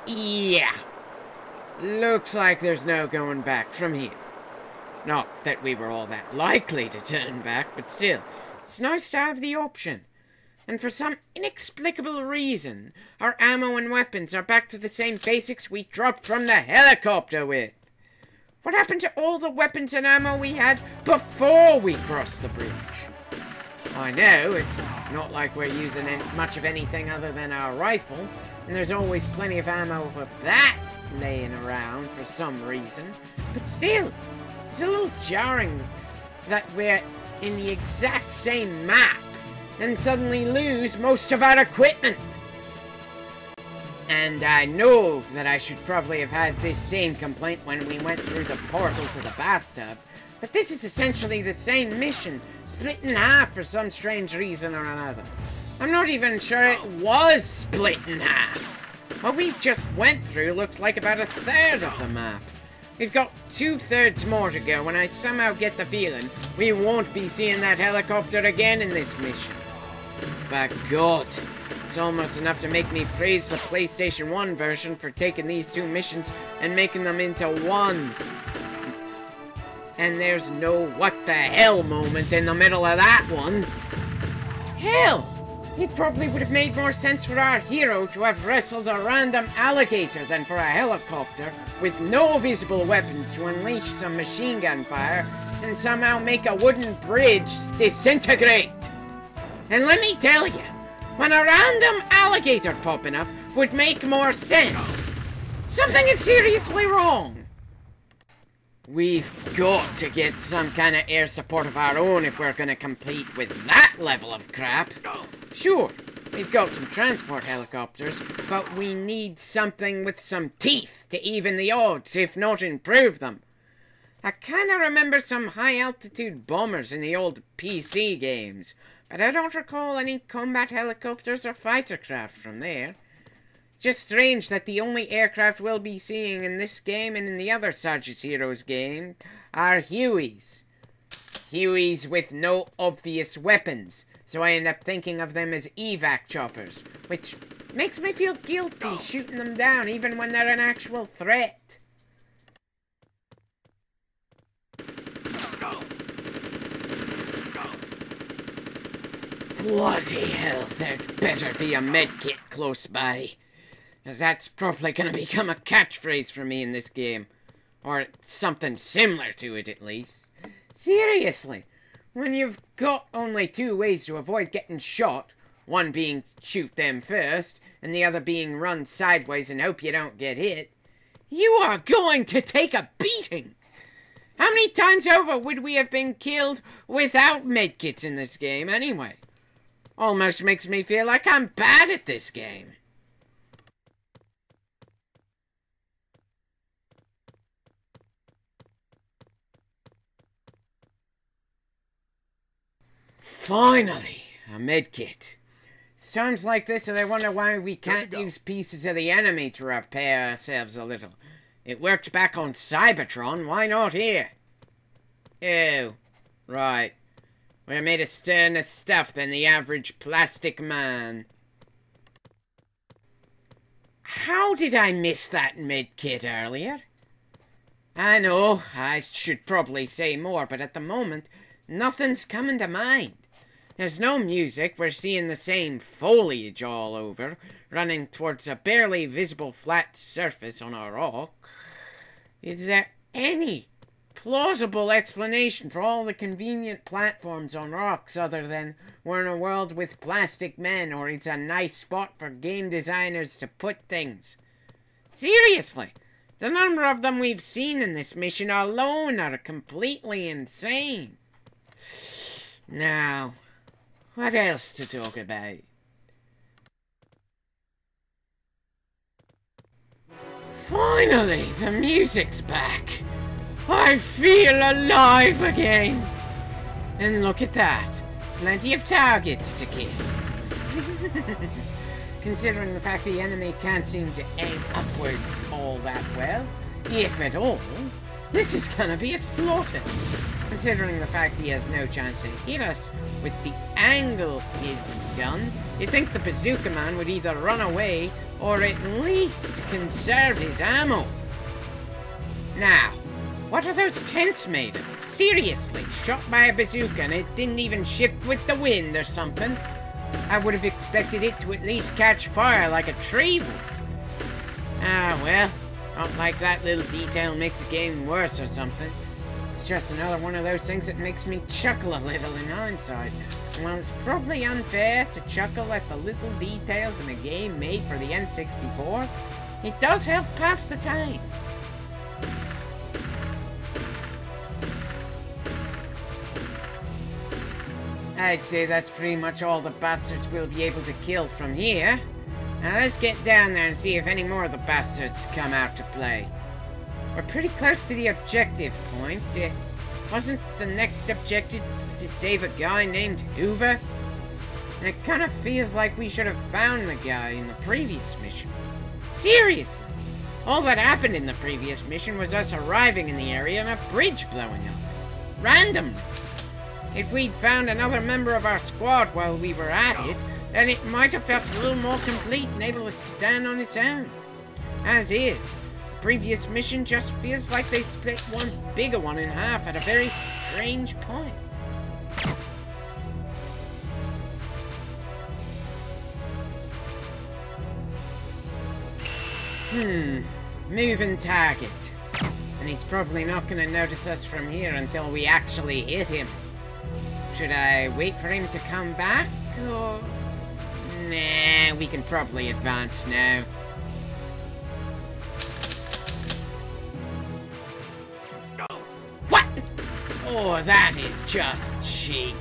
Yeah. Looks like there's no going back from here. Not that we were all that likely to turn back, but still, it's nice to have the option. And for some inexplicable reason, our ammo and weapons are back to the same basics we dropped from the helicopter with. What happened to all the weapons and ammo we had before we crossed the bridge? I know it's not like we're using much of anything other than our rifle, and there's always plenty of ammo of that laying around for some reason, but still, it's a little jarring that we're in the exact same map and suddenly lose most of our equipment. And I know that I should probably have had this same complaint when we went through the portal to the bathtub, but this is essentially the same mission, split in half for some strange reason or another. I'm not even sure it was split in half. What we just went through looks like about a third of the map. We've got 2/3 more to go, and I somehow get the feeling we won't be seeing that helicopter again in this mission. By God, it's almost enough to make me praise the PlayStation 1 version for taking these two missions and making them into one. And there's no what the hell moment in the middle of that one. Hell, it probably would have made more sense for our hero to have wrestled a random alligator than for a helicopter with no visible weapons to unleash some machine gun fire and somehow make a wooden bridge disintegrate. And let me tell you, when a random alligator popping up would make more sense. Something is seriously wrong. We've got to get some kind of air support of our own if we're going to compete with that level of crap. Sure, we've got some transport helicopters, but we need something with some teeth to even the odds, if not improve them. I kind of remember some high-altitude bombers in the old PC games, but I don't recall any combat helicopters or fighter craft from there. Just strange that the only aircraft we'll be seeing in this game and in the other Sarge's Heroes game are Hueys. Hueys with no obvious weapons, so I end up thinking of them as evac choppers, which makes me feel guilty shooting them down even when they're an actual threat. Bloody hell, there'd better be a medkit close by. That's probably gonna become a catchphrase for me in this game. Or something similar to it, at least. Seriously, when you've got only two ways to avoid getting shot, one being shoot them first, and the other being run sideways and hope you don't get hit, you are going to take a beating! How many times over would we have been killed without medkits in this game, anyway? Almost makes me feel like I'm bad at this game. Finally, a medkit. It's times like this that I wonder why we can't use pieces of the enemy to repair ourselves a little. It worked back on Cybertron, why not here? Oh, right. We're made of sterner stuff than the average plastic man. How did I miss that medkit earlier? I know, I should probably say more, but at the moment, nothing's coming to mind. There's no music, we're seeing the same foliage all over, running towards a barely visible flat surface on a rock. Is there any plausible explanation for all the convenient platforms on rocks other than we're in a world with plastic men or it's a nice spot for game designers to put things? Seriously, the number of them we've seen in this mission alone are completely insane. Now, what else to talk about? Finally, the music's back. I feel alive again. And look at that. Plenty of targets to kill. Considering the fact the enemy can't seem to aim upwards all that well, if at all, This is gonna be a slaughter. Considering the fact he has no chance to hit us with the angle of his gun, you'd think the bazooka man would either run away or at least conserve his ammo. Now, what are those tents made of? Seriously, shot by a bazooka and it didn't even shift with the wind or something? I would have expected it to at least catch fire like a tree would. Ah, well, not like that little detail makes the game worse or something. It's just another one of those things that makes me chuckle a little in hindsight. And while it's probably unfair to chuckle at the little details in a game made for the N64, it does help pass the time. I'd say that's pretty much all the bastards we'll be able to kill from here. Now let's get down there and see if any more of the bastards come out to play. We're pretty close to the objective point. Wasn't the next objective to save a guy named Hoover? And it kind of feels like we should have found the guy in the previous mission. Seriously! All that happened in the previous mission was us arriving in the area and a bridge blowing up. Randomly. If we'd found another member of our squad while we were at it, then it might have felt a little more complete and able to stand on its own. As is, the previous mission just feels like they split one bigger one in half at a very strange point. Moving target. And he's probably not going to notice us from here until we actually hit him. Should I wait for him to come back, or... Nah, we can probably advance now. What? Oh, that is just cheap.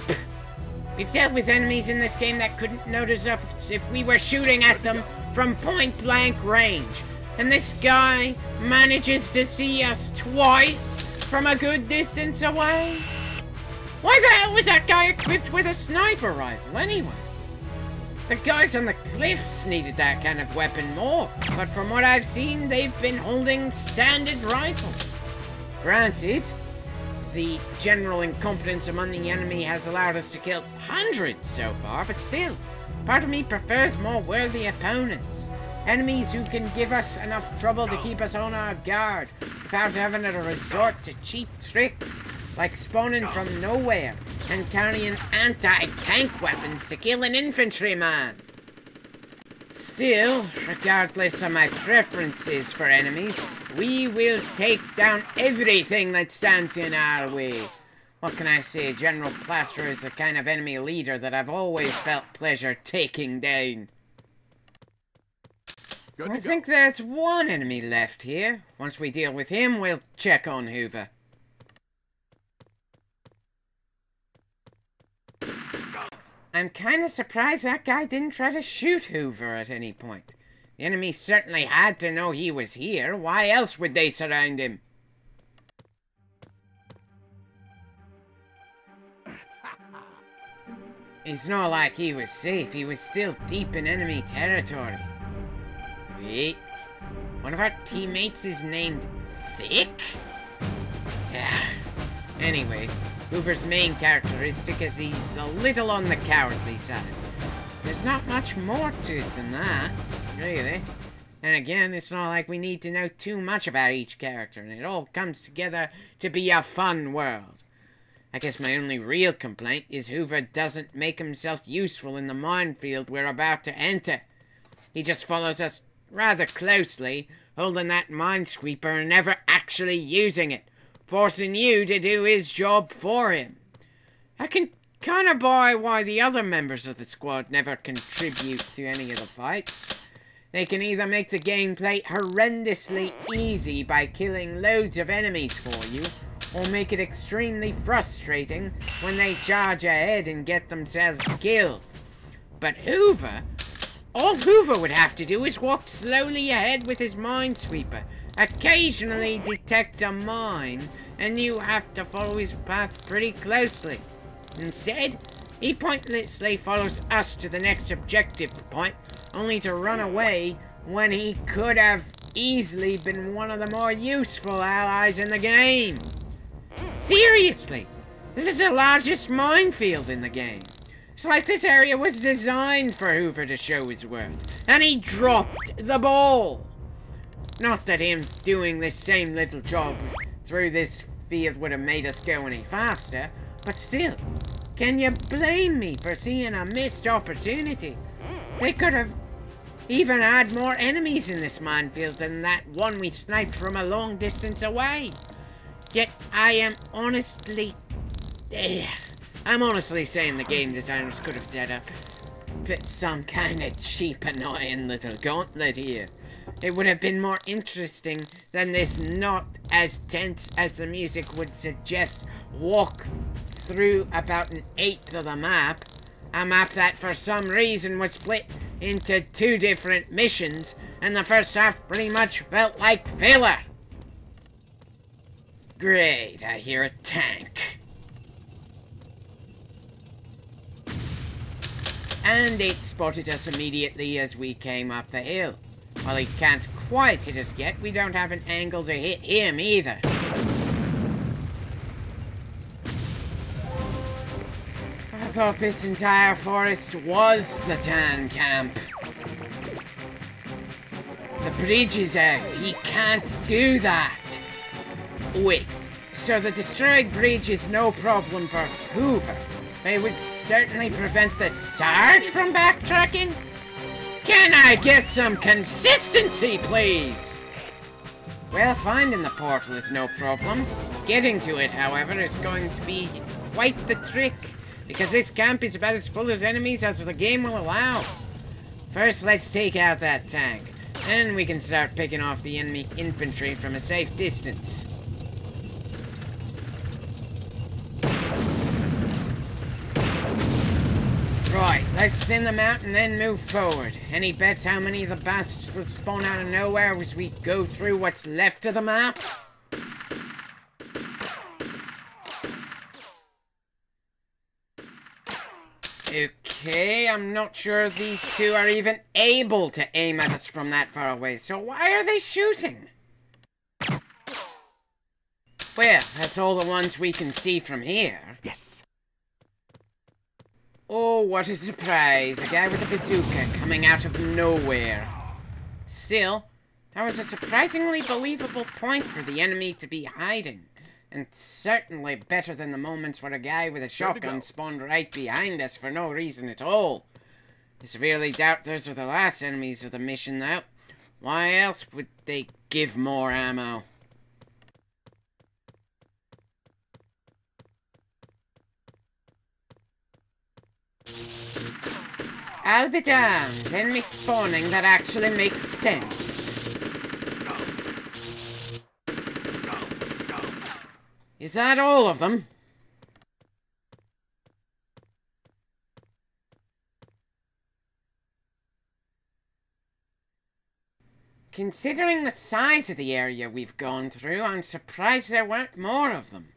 We've dealt with enemies in this game that couldn't notice us if we were shooting at them from point-blank range. And this guy manages to see us twice from a good distance away? Why the hell was that guy equipped with a sniper rifle, anyway? The guys on the cliffs needed that kind of weapon more, but from what I've seen, they've been holding standard rifles. Granted, the general incompetence among the enemy has allowed us to kill hundreds so far, but still, part of me prefers more worthy opponents. Enemies who can give us enough trouble to keep us on our guard, without having to resort to cheap tricks. Like spawning from nowhere and carrying anti-tank weapons to kill an infantryman. Still, regardless of my preferences for enemies, we will take down everything that stands in our way. What can I say? General Plaster is the kind of enemy leader that I've always felt pleasure taking down. I think there's one enemy left here. Once we deal with him, we'll check on Hoover. I'm kinda surprised that guy didn't try to shoot Hoover at any point. The enemy certainly had to know he was here. Why else would they surround him? It's not like he was safe. He was still deep in enemy territory. Wait. One of our teammates is named Thick? Yeah. Anyway. Hoover's main characteristic is he's a little on the cowardly side. There's not much more to it than that, really. And again, it's not like we need to know too much about each character, and it all comes together to be a fun world. I guess my only real complaint is Hoover doesn't make himself useful in the minefield we're about to enter. He just follows us rather closely, holding that minesweeper and never actually using it, forcing you to do his job for him. I can kinda buy why the other members of the squad never contribute to any of the fights. They can either make the gameplay horrendously easy by killing loads of enemies for you, or make it extremely frustrating when they charge ahead and get themselves killed. But Hoover, all Hoover would have to do is walk slowly ahead with his minesweeper, occasionally detect a mine, and you have to follow his path pretty closely. Instead, he pointlessly follows us to the next objective point, only to run away when he could have easily been one of the more useful allies in the game. Seriously, this is the largest minefield in the game. It's like this area was designed for Hoover to show his worth, and he dropped the ball. Not that him doing this same little job through this field would have made us go any faster, but still, can you blame me for seeing a missed opportunity? They could have even had more enemies in this minefield than that one we sniped from a long distance away. Yet I am honestly saying the game designers could have set up some kind of cheap, annoying little gauntlet here. It would have been more interesting than this not as tense as the music would suggest walk through about an eighth of the map. A map that for some reason was split into 2 different missions, and the first half pretty much felt like filler. Great, I hear a tank. And it spotted us immediately as we came up the hill. While he can't quite hit us yet, we don't have an angle to hit him either. I thought this entire forest was the Tan camp. The bridge is out. He can't do that. Wait, so the destroyed bridge is no problem for Hoover. They would certainly prevent the Sarge from backtracking? Can I get some consistency, please? Well, finding the portal is no problem. Getting to it, however, is going to be quite the trick, because this camp is about as full of enemies as the game will allow. First, let's take out that tank, and we can start picking off the enemy infantry from a safe distance. Right, let's thin them out and then move forward. Any bets how many of the bastards will spawn out of nowhere as we go through what's left of the map? Okay, I'm not sure these two are even able to aim at us from that far away, so why are they shooting? Well, that's all the ones we can see from here. Oh, what a surprise. A guy with a bazooka coming out of nowhere. Still, that was a surprisingly believable point for the enemy to be hiding. And certainly better than the moments where a guy with a shotgun spawned right behind us for no reason at all. I severely doubt those are the last enemies of the mission, though. Why else would they give more ammo? I'll be damned. Enemy spawning that actually makes sense. Is that all of them? Considering the size of the area we've gone through, I'm surprised there weren't more of them.